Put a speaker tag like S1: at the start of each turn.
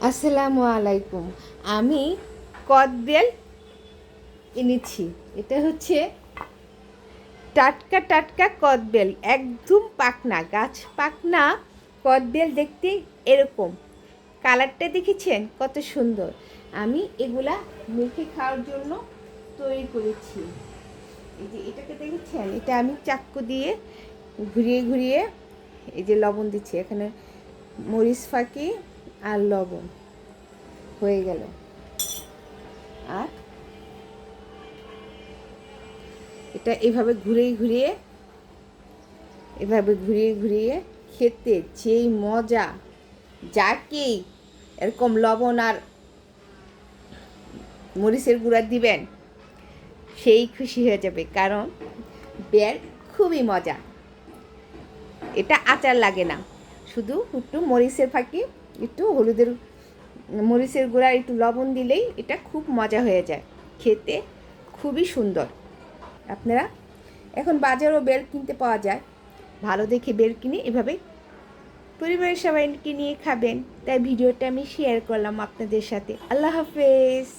S1: আসসালামু আলাইকুম। আমি কদবেল এনেছি। এটা হচ্ছে টাটকা টাটকা কদবেল, একদম পাকনা, গাছ পাকনা কদবেল। দেখতে এরকম, কালারটা দেখেছেন কত সুন্দর। আমি এগুলা মেখে খাওয়ার জন্য তৈরি করেছি। এই যে এটাকে দেখেছেন, এটা আমি চাক্কু দিয়ে ঘুরিয়ে ঘুরিয়ে এই যে লবণ দিচ্ছি, এখানে মরিচ ফাঁকি আর লবণ হয়ে গেল। আর এটা এভাবে ঘুরিয়ে ঘুরিয়ে খেতে যেই মজা, যাকেই এরকম লবণ আর মরিচের গুঁড়া দিবেন সেই খুশি হয়ে যাবে, কারণ বের খুবই মজা। এটা আচার লাগে না, শুধু একটু মরিচের ফাঁকি, একটু মরিচের গুঁড়া, একটু লবণ দিলেই এটা খুব মজা হয়ে যায়, খেতে খুবই সুন্দর। আপনারা এখন বাজারও বেল কিনতে পাওয়া যায়, ভালো দেখে বেল কিনে এভাবে পরিবারের সবাইকে নিয়ে খাবেন। তাই ভিডিওটা আমি শেয়ার করলাম আপনাদের সাথে। আল্লাহ হাফেজ।